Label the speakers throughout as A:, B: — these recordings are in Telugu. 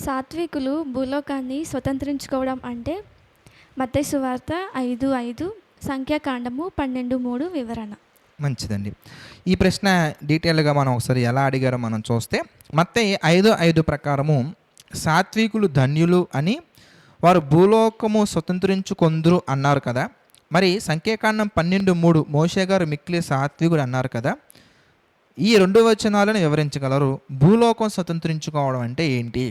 A: సాత్వికులు భూలోకాన్ని స్వతంత్రించుకోవడం అంటే మత్తయి సువార్త 5:5, సంఖ్యాకాండము 12:3 వివరణ.
B: మంచిదండి. ఈ ప్రశ్న డీటెయిల్గా మనం ఒకసారి ఎలా అడిగారో మనం చూస్తే, మత్తయి 5:5 ప్రకారము సాత్వికులు ధన్యులు అని, వారు భూలోకము స్వతంత్రించుకొందురు అన్నారు కదా. మరి సంఖ్యాకాండం 12:3 మోషే గారు మిక్కిలి సాత్వికుడు అన్నారు కదా. ఈ 2 వచనాలను వివరించగలరు. భూలోకం స్వతంత్రించుకోవడం అంటే ఏంటి?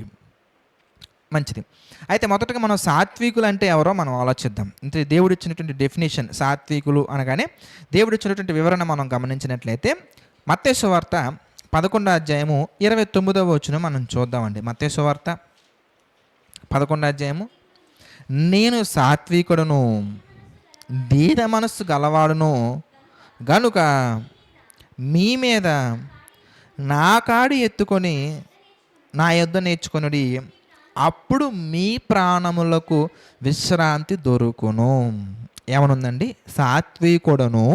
B: మంచిది. అయితే మొదటగా మనం సాత్వికులు అంటే ఎవరో మనం ఆలోచిద్దాం. అంటే దేవుడు ఇచ్చినటువంటి డెఫినేషన్ సాత్వికులు అనగానే దేవుడు ఇచ్చినటువంటి వివరణ మనం గమనించినట్లయితే మత్తయి సువార్త 11:29 మనం చూద్దామండి. మత్తయి సువార్త 11 నేను సాత్వికుడును దీన మనస్సు గలవాడును గనుక మీ మీద నా కాడి ఎత్తుకొని నా యొద్ద నేర్చుకొనుడి, అప్పుడు మీ ప్రాణములకు విశ్రాంతి దొరుకును. ఏమనుందండి? సాత్వికుడును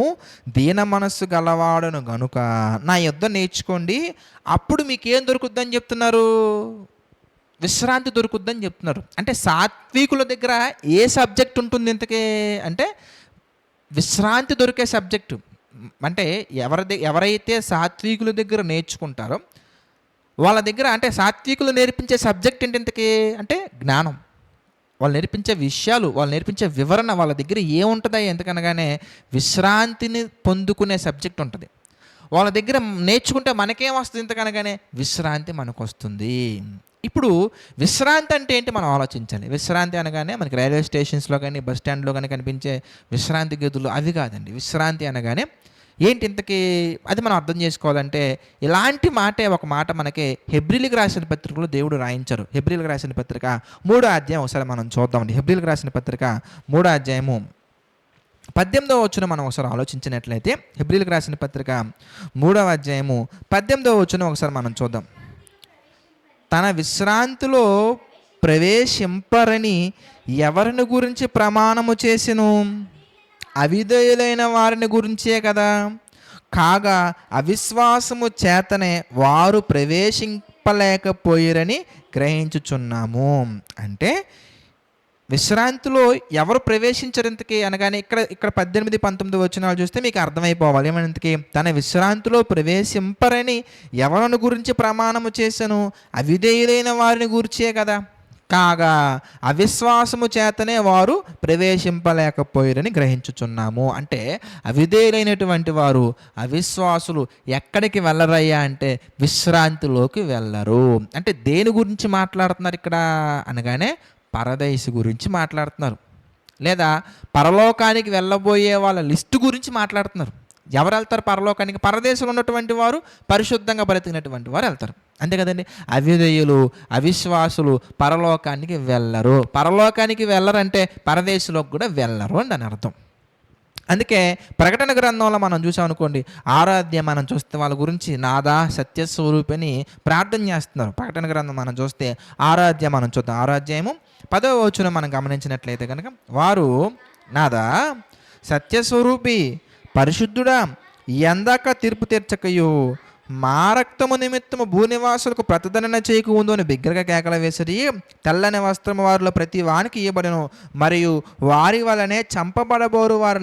B: దీన మనస్సు గలవాడును గనుక నా యొద్ద నేర్చుకోండి, అప్పుడు మీకేం దొరుకుద్దని చెప్తున్నారు? విశ్రాంతి దొరుకుద్దని చెప్తున్నారు. అంటే సాత్వికుల దగ్గర ఏ సబ్జెక్ట్ ఉంటుంది ఇంతకీ అంటే విశ్రాంతి దొరికే సబ్జెక్టు. అంటే ఎవరైతే సాత్వికుల దగ్గర నేర్చుకుంటారో వాళ్ళ దగ్గర, అంటే సాత్వికులు నేర్పించే సబ్జెక్ట్ ఏంటి ఇంతకీ అంటే జ్ఞానం. వాళ్ళు నేర్పించే విషయాలు, వాళ్ళు నేర్పించే వివరణ వాళ్ళ దగ్గర ఏముంటుందా ఎందుకనగానే విశ్రాంతిని పొందుకునే సబ్జెక్ట్ ఉంటుంది. వాళ్ళ దగ్గర నేర్చుకుంటే మనకేం వస్తుంది ఇంతకనగానే విశ్రాంతి మనకు వస్తుంది. ఇప్పుడు విశ్రాంతి అంటే ఏంటి మనం ఆలోచించాలి. విశ్రాంతి అనగానే మనకి రైల్వే స్టేషన్స్లో కానీ బస్ స్టాండ్లో కానీ కనిపించే విశ్రాంతి గదులు అవి కాదండి. విశ్రాంతి అనగానే ఏంటి ఇంతకీ అది మనం అర్థం చేసుకోవాలంటే ఇలాంటి మాటే ఒక మాట మనకి హెబ్రీలకు రాసిన పత్రికలో దేవుడు రాయించారు. హెబ్రీలకు రాసిన పత్రిక 3వ ఒకసారి మనం చూద్దామండి. హెబ్రీలకు రాసిన పత్రిక 3వ 18వ మనం ఒకసారి ఆలోచించినట్లయితే హెబ్రీలకు రాసిన పత్రిక 3వ 18వ ఒకసారి మనం చూద్దాం. తన విశ్రాంతిలో ప్రవేశింపరని ఎవరిని గురించి ప్రమాణము చేసెను? అవిధేయులైన వారిని గురించే కదా. కాగా అవిశ్వాసము చేతనే వారు ప్రవేశింపలేకపోయారని గ్రహించుచున్నాము. అంటే విశ్రాంతిలో ఎవరు ప్రవేశించరు ఇంతకీ అనగానే ఇక్కడ 18-19 చూస్తే మీకు అర్థమైపోవాలి. ఏమనంతకీ తన విశ్రాంతిలో ప్రవేశింపరని ఎవరిని గురించి ప్రమాణము చేశాను? అవిధేయులైన వారిని గురించే కదా. కాగా అవిశ్వాసము చేతనే వారు ప్రవేశింపలేకపోయారని గ్రహించుచున్నాము. అంటే అవిధేయులైనటువంటి వారు, అవిశ్వాసులు ఎక్కడికి వెళ్ళరయ్యా అంటే విశ్రాంతిలోకి వెళ్ళరు. అంటే దేని గురించి మాట్లాడుతున్నారు ఇక్కడ అనగానే పరదేశు గురించి మాట్లాడుతున్నారు, లేదా పరలోకానికి వెళ్ళబోయే వాళ్ళ లిస్టు గురించి మాట్లాడుతున్నారు. ఎవరు వెళ్తారు పరలోకానికి? పరదేశంలో ఉన్నటువంటి వారు, పరిశుద్ధంగా బ్రతికినటువంటి వారు వెళ్తారు. అంతే కదండి. అవిధేయులు, అవిశ్వాసులు పరలోకానికి వెళ్ళరు. పరలోకానికి వెళ్ళరంటే పరదేశంలోకి కూడా వెళ్ళరు అని దాని అర్థం. అందుకే ప్రకటన గ్రంథంలో మనం చూసామనుకోండి, ఆరాధ్య మనం చూస్తే వాళ్ళ గురించి నాదా సత్యస్వరూపిని ప్రార్థన చేస్తున్నారు. ప్రకటన గ్రంథం మనం చూస్తే ఆరాధ్య మనం చూద్దాం. ఆరాధ్యము 10వ మనం గమనించినట్లయితే కనుక వారు నాదా సత్యస్వరూపి పరిశుద్ధుడా ఎందాక తీర్పు తీర్చకయు మా రక్తము నిమిత్తము భూనివాసులకు ప్రతిదండన చేయకు ఉందో అని బిగ్గరగా కేకలు వేసరి తెల్లని వస్త్రము వారిలో ప్రతి వానికి ఇవ్వబడను, మరియు వారి వలనే చంపబడబోరు వారి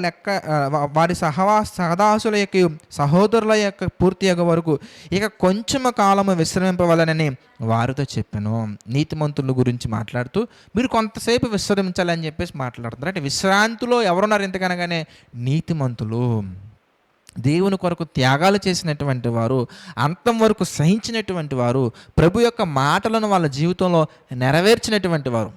B: వారి సహదాసుల యొక్క సహోదరుల యొక్క పూర్తి యొక్క వరకు ఇక కొంచెము కాలము విశ్రమింపవలనని వారితో చెప్పాను. నీతిమంతుల గురించి మాట్లాడుతూ మీరు కొంతసేపు విశ్రమించాలని చెప్పేసి మాట్లాడుతున్నారు. అంటే విశ్రాంతిలో ఎవరున్నారు ఇంతకనగానే నీతిమంతులు, దేవుని కొరకు త్యాగాలు చేసినటువంటి వారు, అంతం వరకు సహించినటువంటి వారు, ప్రభు యొక్క మాటలను వాళ్ళ జీవితంలో నెరవేర్చినటువంటి వారు.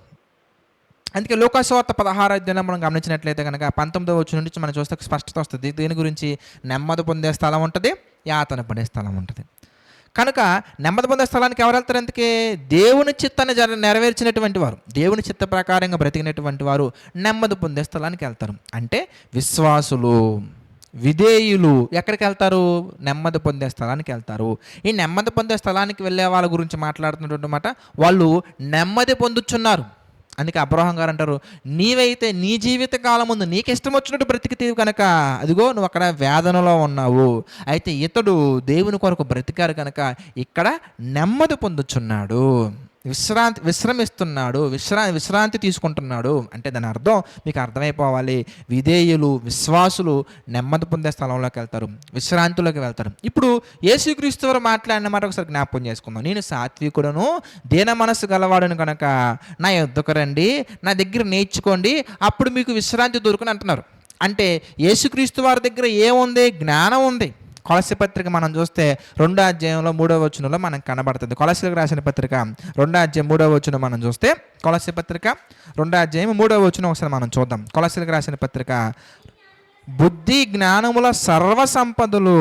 B: అందుకే లోకాసువార్త 16వ మనం గమనించినట్లయితే కనుక 19వ నుంచి మనం చూస్తే స్పష్టత వస్తుంది. దీని గురించి నెమ్మది పొందే స్థలం ఉంటుంది, యాతన పడే స్థలం ఉంటుంది. కనుక నెమ్మది పొందే స్థలానికి ఎవరు వెళ్తారు? అందుకే దేవుని చిత్తాన్ని నెరవేర్చినటువంటి వారు, దేవుని చిత్త ప్రకారంగా బ్రతికినటువంటి వారు నెమ్మది పొందే స్థలానికి వెళ్తారు. అంటే విశ్వాసులు, విధేయులు ఎక్కడికి వెళ్తారు? నెమ్మది పొందే స్థలానికి వెళ్తారు. ఈ నెమ్మది పొందే స్థలానికి వెళ్ళే వాళ్ళ గురించి మాట్లాడుతున్నటువంటి మాట, వాళ్ళు నెమ్మది పొందుచున్నారు. అందుకే అబ్రహాం గారు అంటారు, నీవైతే నీ జీవిత కాలం ముందు నీకు ఇష్టం వచ్చినట్టు బ్రతికితేవి కనుక అదిగో నువ్వు అక్కడ వేదనలో ఉన్నావు. అయితే ఇతడు దేవుని కొరకు బ్రతికారు కనుక ఇక్కడ నెమ్మది పొందుచున్నాడు. విశ్రమిస్తున్నాడు, విశ్రాంతి తీసుకుంటున్నాడు అంటే దాని అర్థం మీకు అర్థమైపోవాలి. విధేయులు, విశ్వాసులు నెమ్మది పొందే స్థలంలోకి వెళ్తారు, విశ్రాంతిలోకి వెళ్తారు. ఇప్పుడు యేసుక్రీస్తు వారు మాట్లాడిన మాట ఒకసారి జ్ఞాపకం చేసుకుందాం. నేను సాత్వికుడను, దీన మనస్సు గలవాడును కనుక నా యొద్దకు రండి, నా దగ్గర నేర్చుకోండి, అప్పుడు మీకు విశ్రాంతి దొరుకుని అంటున్నారు. అంటే యేసుక్రీస్తు వారి దగ్గర ఏముంది? జ్ఞానం ఉంది. కొలస్సీ పత్రిక మనం చూస్తే 2వ అధ్యాయంలో 3వ వచనంలో మనకు కనబడుతుంది. కొలస్సీలకు రాసిన పత్రిక 2వ అధ్యాయం 3వ వచనం మనం చూస్తే, కొలస్సీ పత్రిక 2వ అధ్యాయం 3వ వచనం ఒకసారి మనం చూద్దాం. కొలస్సీలకు రాసిన పత్రిక, బుద్ధి జ్ఞానముల సర్వ సంపదలు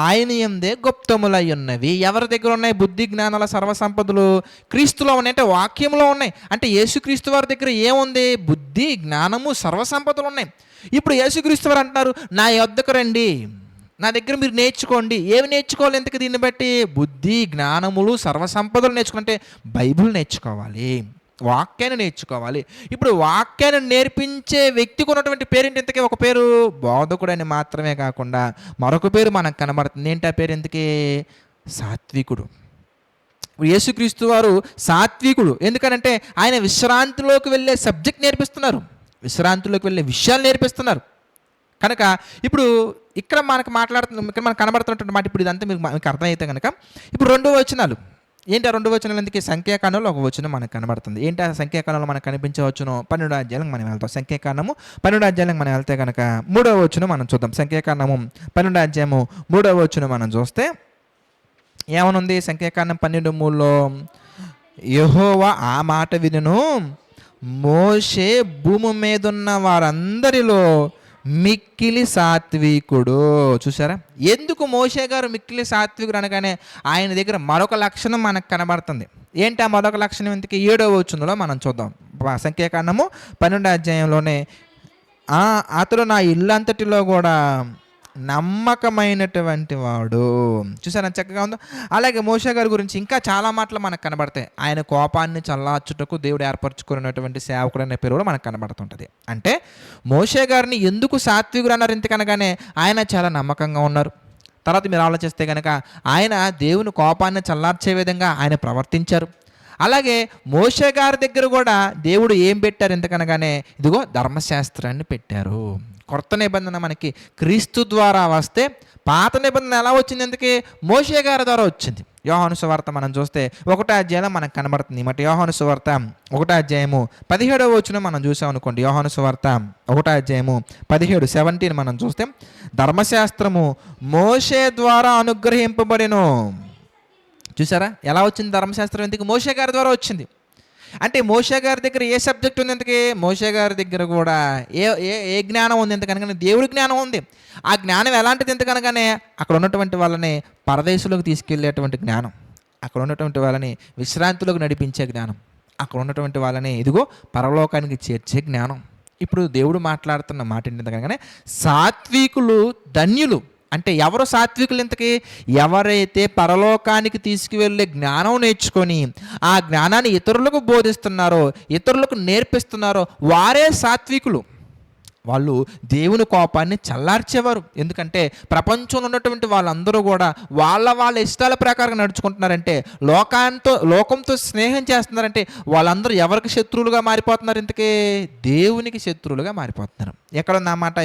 B: ఆయన యందే గుప్తములై ఉన్నవి. ఎవరి దగ్గర ఉన్నాయి బుద్ధి జ్ఞానాల సర్వ సంపదలు? క్రీస్తులో ఉన్నాయి, అంటే వాక్యంలో ఉన్నాయి. అంటే యేసుక్రీస్తు వారి దగ్గర ఏముంది? బుద్ధి జ్ఞానము సర్వ సంపదలు ఉన్నాయి. ఇప్పుడు యేసుక్రీస్తు వారు అంటున్నారు, నా యొద్దకు రండి, నా దగ్గర మీరు నేర్చుకోండి. ఏమి నేర్చుకోవాలి? ఎందుకు దీన్ని బట్టి? బుద్ధి జ్ఞానములు సర్వసంపదలు నేర్చుకుంటే బైబిల్ నేర్చుకోవాలి, వాక్యాన్ని నేర్చుకోవాలి. ఇప్పుడు వాక్యాన్ని నేర్పించే వ్యక్తికి ఉన్నటువంటి పేరేంటి? ఇంతకీ ఒక పేరు బోధకుడు అని మాత్రమే కాకుండా మరొక పేరు మనకు కనబడుతుంది. ఏంటి ఆ పేరు? ఇంతకీ సాత్వికుడు. యేసుక్రీస్తు వారు సాత్వికుడు. ఎందుకనంటే ఆయన విశ్రాంతిలోకి వెళ్ళే సబ్జెక్ట్ నేర్పిస్తున్నారు, విశ్రాంతిలోకి వెళ్ళే విషయాలు నేర్పిస్తున్నారు. కనుక ఇప్పుడు ఇక్కడ మనకు మనకు కనబడుతున్నటువంటి మాట, ఇప్పుడు ఇదంతా మీకు అర్థమైతే కనుక ఇప్పుడు 2 వచనాలు ఏంటి? ఆ 2 వచనాలు ఎందుకు? సంఖ్యాకాండంలో ఒక వచనం మనకు కనబడుతుంది. ఏంటి ఆ సంఖ్యాకాండంలో మనకు కనిపించే వచనం? 12వ అధ్యాయానికి మనం వెళ్తాం. సంఖ్యాకాండము 12వ అధ్యాయానికి మనం వెళ్తే కనుక 3వ వచనం మనం చూద్దాం. సంఖ్యాకాండము 12వ అధ్యాయము 3వ వచనం మనం చూస్తే ఏమనుంది? సంఖ్యాకాండం 12:3లో, యెహోవా ఆ మాట వినును, మోషే భూమి మీదున్న వారందరిలో మిక్కిలి సాత్వికుడు. చూసారా? ఎందుకు మోషే గారు మిక్కిలి సాత్వికుడు అనగానే ఆయన దగ్గర మరొక లక్షణం మనకు కనబడుతుంది. ఏంటి ఆ మరొక లక్షణం? ఇంతకీ 7వ వచనంలో మనం చూద్దాం. సంఖ్యాకాండము 12వ అధ్యాయంలోనే, అతడు నా ఇల్లంతటిలో కూడా నమ్మకమైనటువంటి వాడు. చూసారా చక్కగా ఉందో? అలాగే మోషే గారి గురించి ఇంకా చాలా మాటలు మనకు కనబడతాయి. ఆయన కోపాన్ని చల్లార్చుటకు దేవుడు ఏర్పరచుకున్నటువంటి సేవకుడు అనే పేరు కూడా మనకు కనబడుతుంటుంది. అంటే మోషే గారిని ఎందుకు సాత్వికుడు అన్నారు? ఎందుకనగానే ఆయన చాలా నమ్మకంగా ఉన్నారు. తర్వాత మీరు ఆలోచిస్తే కనుక ఆయన దేవుని కోపాన్ని చల్లార్చే విధంగా ఆయన ప్రవర్తించారు. అలాగే మోషే గారి దగ్గర కూడా దేవుడు ఏం పెట్టారు? ఎందుకనగానే ఇదిగో ధర్మశాస్త్రాన్ని పెట్టారు. కొత్త నిబంధన మనకి క్రీస్తు ద్వారా వస్తే, పాత నిబంధన ఎలా వచ్చింది? ఎందుకే? మోషే గారి ద్వారా వచ్చింది. యోహాను సువార్త మనం చూస్తే 1వ అధ్యాయంలో మనకు కనబడుతుంది. మాట యోహాను సువార్త 1వ అధ్యాయము 17వ వచనం మనం చూసాం అనుకోండి. యోహాను సువార్త 1వ అధ్యాయము 17 మనం చూస్తే, ధర్మశాస్త్రము మోషే ద్వారా అనుగ్రహింపబడెను. చూసారా ఎలా వచ్చింది ధర్మశాస్త్రం? ఎందుకు? మోషే గారి ద్వారా వచ్చింది. అంటే మోషే గారి దగ్గర ఏ సబ్జెక్ట్ ఉంది? ఎందుకే? మోషే గారి దగ్గర కూడా ఏ జ్ఞానం ఉంది? ఎందుకనగానే దేవుడి జ్ఞానం ఉంది. ఆ జ్ఞానం ఎలాంటిది? ఎందుకనగానే అక్కడ ఉన్నటువంటి వాళ్ళని పరదేశంలోకి తీసుకెళ్లేటువంటి జ్ఞానం, అక్కడ ఉన్నటువంటి వాళ్ళని విశ్రాంతిలోకి నడిపించే జ్ఞానం, అక్కడ ఉన్నటువంటి వాళ్ళని ఇదిగో పరలోకానికి చేర్చే జ్ఞానం. ఇప్పుడు దేవుడు మాట్లాడుతున్న మాట ఏంటంటే, సాత్వికులు ధన్యులు. అంటే ఎవరు సాత్వికులు? ఇంతకీ ఎవరైతే పరలోకానికి తీసుకువెళ్ళే జ్ఞానం నేర్చుకొని ఆ జ్ఞానాన్ని ఇతరులకు బోధిస్తున్నారో, ఇతరులకు నేర్పిస్తున్నారో వారే సాత్వికులు. వాళ్ళు దేవుని కోపాన్ని చల్లార్చేవారు. ఎందుకంటే ప్రపంచంలో ఉన్నటువంటి వాళ్ళందరూ కూడా వాళ్ళ ఇష్టాల ప్రకారం నడుచుకుంటున్నారంటే, లోకంతో స్నేహం చేస్తున్నారంటే వాళ్ళందరూ ఎవరికి శత్రువులుగా మారిపోతున్నారు? ఇంతకీ దేవునికి శత్రువులుగా మారిపోతున్నారు. ఎక్కడ ఉన్నమాట?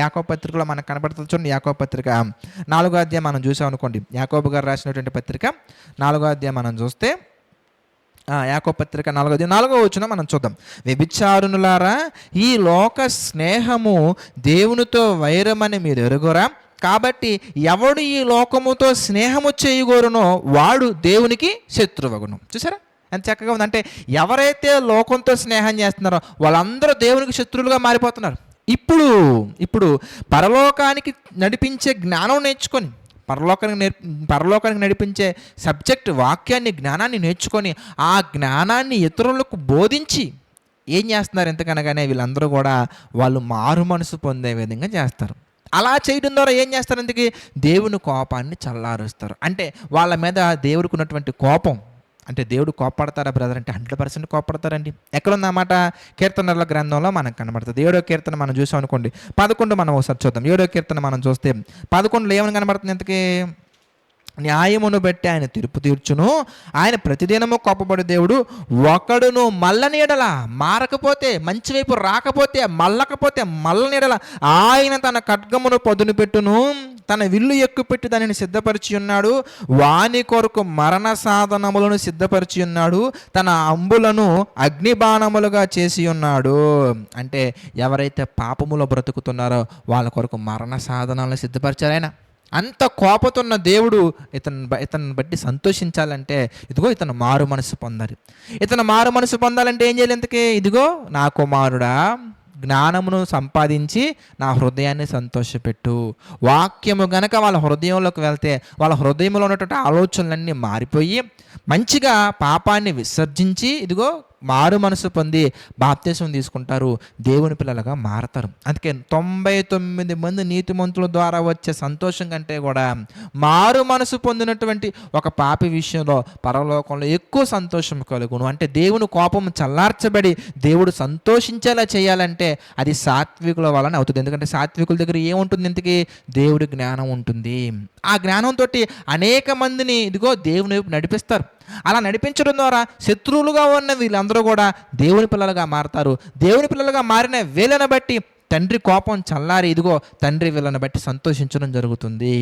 B: యాకోబు పత్రికలో మనకు కనబడుతుంది. చూడండి, యాకోబు పత్రిక 4వ అధ్యాయం మనం చూసాం అనుకోండి. యాకోబు గారు రాసినటువంటి పత్రిక 4వ అధ్యాయం మనం చూస్తే, యాకోబు పత్రిక 4వ వచనం మనం చూద్దాం. వ్యభిచారునులారా, ఈ లోక స్నేహము దేవునితో వైరమని మీరు ఎరుగురా. కాబట్టి ఎవడు ఈ లోకముతో స్నేహము చేయగోరునో వాడు దేవునికి శత్రువగును. చూసారా ఎంత చక్కగా ఉంది? అంటే ఎవరైతే లోకంతో స్నేహం చేస్తున్నారో వాళ్ళందరూ దేవునికి శత్రువులుగా మారిపోతున్నారు. ఇప్పుడు పరలోకానికి నడిపించే జ్ఞానం నేర్చుకొని, పరలోకానికి నడిపించే సబ్జెక్ట్ వాక్యాన్ని, జ్ఞానాన్ని నేర్చుకొని ఆ జ్ఞానాన్ని ఇతరులకు బోధించి ఏం చేస్తున్నారు? ఎంతకనగానే వీళ్ళందరూ కూడా వాళ్ళు మారు మనసు పొందే విధంగా చేస్తారు. అలా చేయడం ద్వారా ఏం చేస్తారు? అందుకే దేవుని కోపాన్ని చల్లారుస్తారు. అంటే వాళ్ళ మీద దేవుడికి ఉన్నటువంటి కోపం, అంటే దేవుడు కోపడతారా బ్రదర్ అంటే 100% కోపడతారండి. ఎక్కడుందన్నమాట? కీర్తనల గ్రంథంలో మనకు కనబడుతుంది. 7వ కీర్తన మనం చూసాం అనుకోండి. 11 మనం ఒకసారి చూద్దాం. 7వ కీర్తన మనం చూస్తే 11లో ఏమని కనబడుతుంది? ఎంతకీ న్యాయమును బట్టి ఆయన తీర్పు తీర్చును. ఆయన ప్రతిదినము కోపపడు దేవుడు. ఒకడును మళ్ళని ఎడల మారకపోతే, మంచి వైపు రాకపోతే, మళ్ళకపోతే మళ్ళని ఎడల ఆయన తన ఖడ్గమును పదును పెట్టును, తన విల్లు ఎక్కుపెట్టి దానిని సిద్ధపరిచి ఉన్నాడు. వాని కొరకు మరణ సాధనములను సిద్ధపరిచి ఉన్నాడు, తన అంబులను అగ్నిబాణములుగా చేసి ఉన్నాడు. అంటే ఎవరైతే పాపములో బ్రతుకుతున్నారో వాళ్ళ కొరకు మరణ సాధనాలను సిద్ధపరిచారు ఆయన. అంత కోపతున్న దేవుడు ఇతను బట్టి సంతోషించాలంటే ఇదిగో ఇతను మారు మనసు పొందాలి. ఇతను మారు మనసు పొందాలంటే ఏం చేయాలి? ఇంతకీ ఇదిగో నా కుమారుడా, జ్ఞానమును సంపాదించి నా హృదయాన్ని సంతోషపెట్టు. వాక్యము గనక వాళ్ళ హృదయంలోకి వెళ్తే వాళ్ళ హృదయంలో ఉన్నటువంటి ఆలోచనలన్నీ మారిపోయి మంచిగా పాపాన్ని విసర్జించి ఇదిగో మారు మనసు పొంది బాప్తిసం తీసుకుంటారు, దేవుని పిల్లలుగా మారతారు. అందుకే 99 మంది నీతిమంతుల ద్వారా వచ్చే సంతోషం కంటే కూడా మారు మనసు పొందినటువంటి ఒక పాపి విషయంలో పరలోకంలో ఎక్కువ సంతోషం కలుగును. అంటే దేవుని కోపం చల్లార్చబడి దేవుడు సంతోషించేలా చేయాలంటే అది సాత్వికుల వలన అవుతుంది. ఎందుకంటే సాత్వికుల దగ్గర ఏముంటుంది? ఇంతకీ దేవుడి జ్ఞానం ఉంటుంది. ఆ జ్ఞానంతో అనేక మందిని ఇదిగో దేవుని వైపు నడిపిస్తారు. అలా నడిపించడం ద్వారా శత్రువులుగా ఉన్న వీళ్ళందరూ కూడా దేవుని పిల్లలుగా మారతారు. దేవుని పిల్లలుగా మారిన వీళ్ళని బట్టి తండ్రి కోపం చల్లారి ఇదిగో తండ్రి వీళ్ళని బట్టి సంతోషించడం జరుగుతుంది.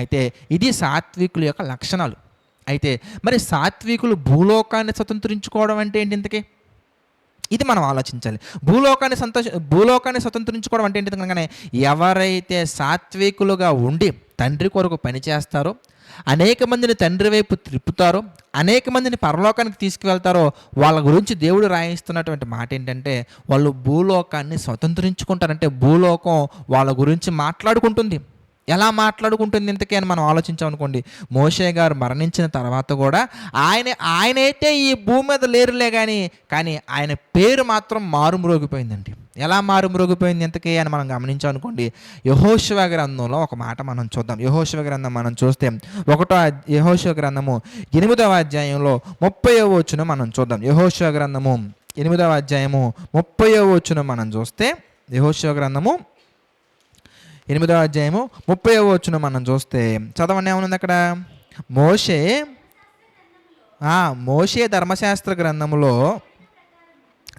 B: అయితే ఇది సాత్వికుల యొక్క లక్షణాలు. అయితే మరి సాత్వికులు భూలోకాన్ని స్వతంత్రించుకోవడం అంటే ఏంటి? ఇంతకీ ఇది మనం ఆలోచించాలి. భూలోకాన్ని స్వతంత్రించుకోవడం అంటే ఏంటి కనుకనే ఎవరైతే సాత్వికులుగా ఉండి తండ్రి కొరకు పనిచేస్తారో, అనేక మందిని తండ్రి వైపు త్రిప్పుతారో, అనేక మందిని పరలోకానికి తీసుకువెళ్తారో వాళ్ళ గురించి దేవుడు రాయిస్తున్నటువంటి మాట ఏంటంటే వాళ్ళు భూలోకాన్ని స్వతంత్రించుకుంటారంటే భూలోకం వాళ్ళ గురించి మాట్లాడుకుంటుంది. ఎలా మాట్లాడుకుంటుంది ఇంతకీ అని మనం ఆలోచించామనుకోండి, మోషే గారు మరణించిన తర్వాత కూడా ఆయనైతే ఈ భూమి మీద లేరులే కానీ ఆయన పేరు మాత్రం మారుమ్రోగిపోయిందండి. ఎలా మారుమ్రోగిపోయింది ఇంతకీ అని మనం గమనించామనుకోండి, యెహోషువ గ్రంథంలో ఒక మాట మనం చూద్దాం. యెహోషువ గ్రంథం మనం చూస్తే యెహోషువ గ్రంథము 8వ అధ్యాయంలో 30వ వచనం మనం చూద్దాం. యెహోషువ గ్రంథము 8వ అధ్యాయము 30వ వచనం మనం చూస్తే, యెహోషువ గ్రంథము 8వ అధ్యాయము 30వ వచనం మనం చూస్తే చదవండి, ఏమనుంది అక్కడ? మోషే ధర్మశాస్త్ర గ్రంథములో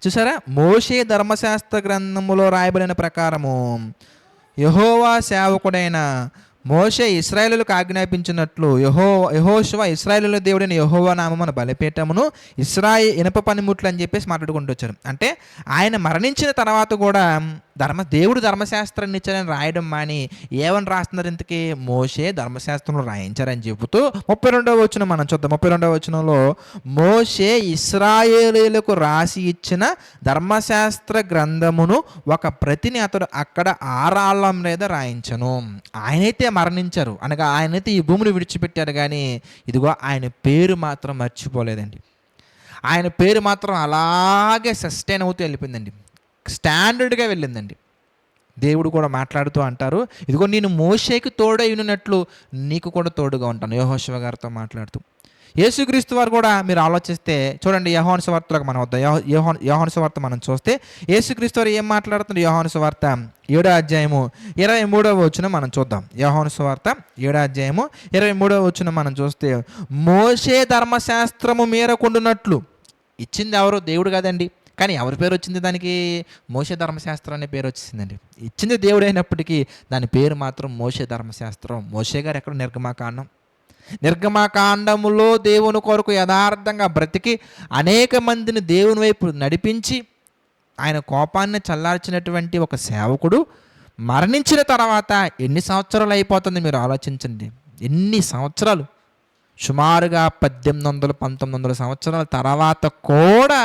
B: చూసారా, మోషే ధర్మశాస్త్ర గ్రంథములో రాయబడిన ప్రకారము యెహోవా సేవకుడైన మోషే ఇశ్రాయేలులకు ఆజ్ఞాపించినట్లు యెహోషువ ఇశ్రాయేలుల దేవుడైన యెహోవా నామమున బలిపీఠమును ఇనుప పనిముట్లు అని చెప్పేసి మాట్లాడుకుంటూ వచ్చారు. అంటే ఆయన మరణించిన తర్వాత కూడా దేవుడు ధర్మశాస్త్రాన్ని ఇచ్చారని రాయడం మాని ఏమని రాస్తున్నారు? ఇంతకీ మోషే ధర్మశాస్త్రంలో రాయించారని చెబుతూ 32వ వచనం మనం చూద్దాం. 32వ వచనంలో మోషే ఇశ్రాయేలీయులకు రాసి ఇచ్చిన ధర్మశాస్త్ర గ్రంథమును ఒక ప్రతిని అతడు అక్కడ ఆరాళ్ళ మీద రాయించను. ఆయనైతే మరణించారు అనగా ఆయనైతే ఈ భూమిని విడిచిపెట్టారు, కానీ ఇదిగో ఆయన పేరు మాత్రం మర్చిపోలేదండి. ఆయన పేరు మాత్రం అలాగే సస్టైన్ అవుతూ వెళ్ళిపోయిందండి, స్టాండర్డ్గా వెళ్ళిందండి. దేవుడు కూడా మాట్లాడుతూ అంటారు, ఇదిగో నేను మోషేకి తోడై ఉన్నట్లు నీకు కూడా తోడుగా ఉంటాను, యెహోషువ గారితో మాట్లాడుతూ. యేసుక్రీస్తు వారు కూడా మీరు ఆలోచిస్తే చూడండి, యోహాను సువార్తలోకి మనం వద్దాం. యోహాను సువార్త మనం చూస్తే యేసుక్రీస్తు వారు ఏం మాట్లాడుతున్నారు? యోహాను సువార్త 7వ అధ్యాయము 23వ వచనం మనం చూద్దాం. యోహాను సువార్త 7వ అధ్యాయము 23వ వచనం మనం చూస్తే, మోషే ధర్మశాస్త్రము మేరకుండునట్లు ఇచ్చింది ఎవరు? దేవుడు కాదండి. కానీ ఎవరి పేరు వచ్చింది దానికి? మోషే ధర్మశాస్త్రం అనే పేరు వచ్చేసిందండి. ఇచ్చింది దేవుడు అయినప్పటికీ దాని పేరు మాత్రం మోషే ధర్మశాస్త్రం. మోషే గారు ఎక్కడ? నిర్గమాకాండములో దేవుని కొరకు యథార్థంగా బ్రతికి అనేక మందిని దేవుని వైపు నడిపించి ఆయన కోపాన్ని చల్లార్చినటువంటి ఒక సేవకుడు మరణించిన తర్వాత ఎన్ని సంవత్సరాలు అయిపోతుంది మీరు ఆలోచించండి. ఎన్ని సంవత్సరాలు? సుమారుగా 1800-1900 సంవత్సరాల తర్వాత కూడా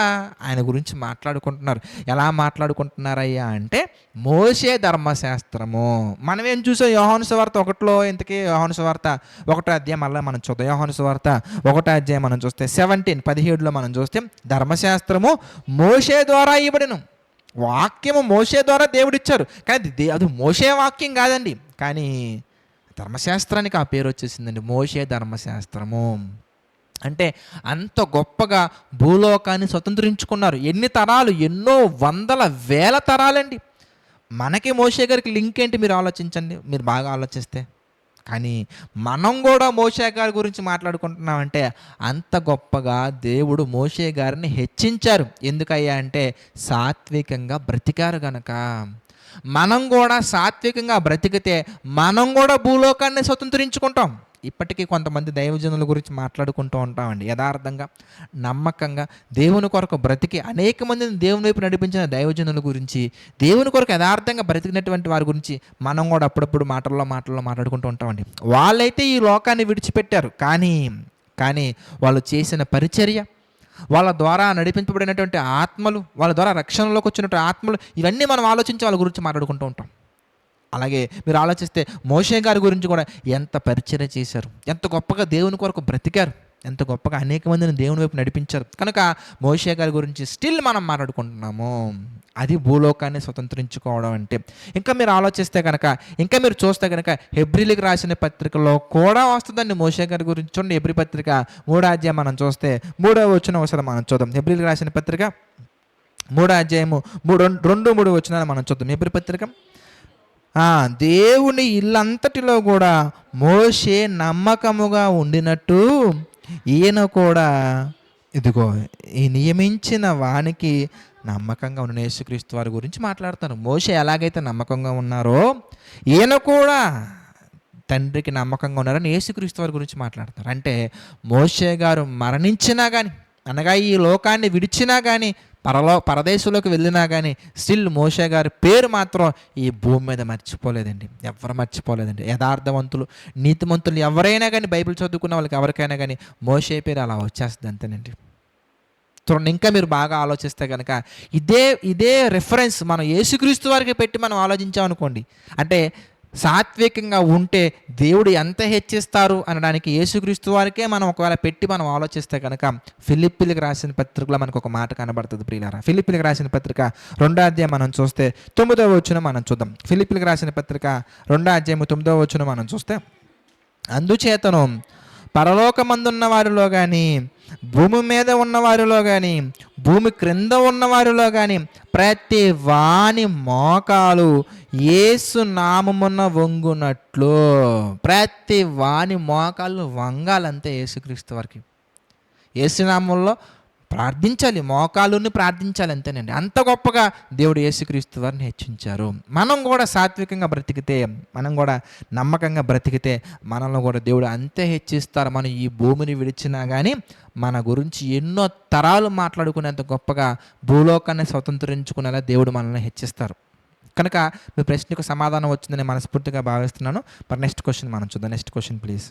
B: ఆయన గురించి మాట్లాడుకుంటున్నారు. ఎలా మాట్లాడుకుంటున్నారయ్యా అంటే మోషే ధర్మశాస్త్రము. మనం ఏం చూసాం? యోహాను సువార్త 1లో ఇంతకీ యోహాను సువార్త 1వ అధ్యాయం మళ్ళీ మనం చూద్దాం. యోహాను సువార్త 1వ అధ్యాయం మనం చూస్తే 17లో మనం చూస్తే ధర్మశాస్త్రము మోషే ద్వారా ఇవ్వబడెను. వాక్యము మోషే ద్వారా దేవుడిచ్చారు, కానీ అది మోషే వాక్యం కాదండి. కానీ ధర్మశాస్త్రానికి ఆ పేరు వచ్చేసిందండి, మోషే ధర్మశాస్త్రము. అంటే అంత గొప్పగా భూలోకాన్ని స్వతంత్రించుకున్నారు. ఎన్ని తరాలు? ఎన్నో వందల వేల తరాలండి. మనకి మోషే గారికి లింక్ ఏంటి మీరు ఆలోచించండి, మీరు బాగా ఆలోచిస్తే. కానీ మనం కూడా మోషే గారి గురించి మాట్లాడుకుంటున్నామంటే అంత గొప్పగా దేవుడు మోషే గారిని హెచ్చించారు. ఎందుకయ్యా అంటే సాత్వికంగా బ్రతికారు గనక. మనం కూడా సాత్వికంగా బ్రతికితే మనం కూడా భూలోకాన్ని స్వతంత్రించుకుంటాం. ఇప్పటికీ కొంతమంది దైవజనుల గురించి మాట్లాడుకుంటూ ఉంటామండి. యథార్థంగా నమ్మకంగా దేవుని కొరకు బ్రతికి అనేక మందిని దేవుని వైపు నడిపించిన దైవజనుల గురించి, దేవుని కొరకు యథార్థంగా బ్రతికినటువంటి వారి గురించి మనం కూడా అప్పుడప్పుడు మాటల్లో మాట్లాడుకుంటూ ఉంటామండి. వాళ్ళైతే ఈ లోకాన్ని విడిచిపెట్టారు, కానీ వాళ్ళు చేసిన పరిచర్య, వాళ్ళ ద్వారా నడిపించబడినటువంటి ఆత్మలు, వాళ్ళ ద్వారా రక్షణలోకి వచ్చినటువంటి ఆత్మలు, ఇవన్నీ మనం ఆలోచించి వాళ్ళ గురించి మాట్లాడుకుంటూ ఉంటాం. అలాగే మీరు ఆలోచిస్తే మోషే గారి గురించి కూడా ఎంత పరిచర్య చేశారు, ఎంత గొప్పగా దేవుని కొరకు బ్రతికారు, ఎంత గొప్పగా అనేక మందిని దేవుని వైపు నడిపించారు. కనుక మోషే గారి గురించి స్టిల్ మనం మాట్లాడుకుంటున్నాము. అది భూలోకాన్ని స్వతంత్రించుకోవడం అంటే. ఇంకా మీరు ఆలోచిస్తే కనుక, ఇంకా మీరు చూస్తే కనుక హెబ్రీలకు రాసిన పత్రికలో కూడా వస్తుందండి మోషే గారి గురించి. చూడండి, హెబ్రీ పత్రిక 3వ అధ్యాయం మనం చూస్తే 3వ వచనం ఒకసారి మనం చూద్దాం. హెబ్రీలకు రాసిన పత్రిక 3వ అధ్యాయము 2-3 వచనాలు మనం చూద్దాం. హెబ్రీ పత్రిక. దేవుని ఇల్లంతటిలో కూడా మోషే నమ్మకముగా ఉండినట్టు ఈయన కూడా ఇదిగో ఈ నియమించిన వానికి నమ్మకంగా ఉన్న యేసుక్రీస్తు వారి గురించి మాట్లాడతారు. మోషే ఎలాగైతే నమ్మకంగా ఉన్నారో ఈయన కూడా తండ్రికి నమ్మకంగా ఉన్నారని యేసుక్రీస్తు వారి గురించి మాట్లాడతారు. అంటే మోషే గారు మరణించినా కానీ, అనగా ఈ లోకాన్ని విడిచినా కానీ, పరదేశంలోకి వెళ్ళినా కానీ స్టిల్ మోషే గారి పేరు మాత్రం ఈ భూమి మీద మర్చిపోలేదండి. ఎవరు మర్చిపోలేదండి. యథార్థవంతులు, నీతిమంతులు ఎవరైనా కానీ, బైబిల్ చదువుకున్న వాళ్ళకి ఎవరికైనా కానీ మోషే పేరు అలా వచ్చేస్తుంది అంతేనండి. చూడండి, ఇంకా మీరు బాగా ఆలోచిస్తే కనుక ఇదే రెఫరెన్స్ మనం యేసుక్రీస్తు వారికి పెట్టి మనం ఆలోచించామనుకోండి, అంటే సాత్వికంగా ఉంటే దేవుడు ఎంత హెచ్చిస్తారు అనడానికి యేసుక్రీస్తు వారికే మనం ఒకవేళ పెట్టి మనం ఆలోచిస్తే కనుక ఫిలిప్పీలకు రాసిన పత్రికలో మనకు ఒక మాట కనబడుతుంది ప్రియులారా. ఫిలిప్పీలకు రాసిన పత్రిక 2వ అధ్యాయం మనం చూస్తే 9వ వచనం మనం చూద్దాం. ఫిలిప్పీలకు రాసిన పత్రిక 2వ అధ్యాయం 9వ వచనం మనం చూస్తే, అందుచేతను పరలోకమందున్న వారిలో కానీ, భూమి మీద ఉన్నవారిలో కానీ, భూమి క్రింద ఉన్నవారిలో కానీ ప్రతి వాని మోకాలు యేసు నామమున వంగునట్లు, ప్రతి వాని మోకాలు వంగాలంతే యేసుక్రీస్తు వారికి. యేసునామంలో ప్రార్థించాలి, మోకాలుని ప్రార్థించాలి అంతేనండి. అంత గొప్పగా దేవుడు యేసుక్రీస్తు వారిని హెచ్చించారు. మనం కూడా సాత్వికంగా బ్రతికితే, మనం కూడా నమ్మకంగా బ్రతికితే మనల్ని కూడా దేవుడు అంతే హెచ్చిస్తారు. మనం ఈ భూమిని విడిచినా కానీ మన గురించి ఎన్నో తరాలు మాట్లాడుకునేంత గొప్పగా భూలోకాన్ని స్వతంత్రించుకునేలా దేవుడు మనల్ని హెచ్చిస్తారు. కనుక మీ ప్రశ్నకు సమాధానం వచ్చిందని మనస్ఫూర్తిగా భావిస్తున్నాను. మరి నెక్స్ట్ క్వశ్చన్ మనం చూద్దాం. Next question please.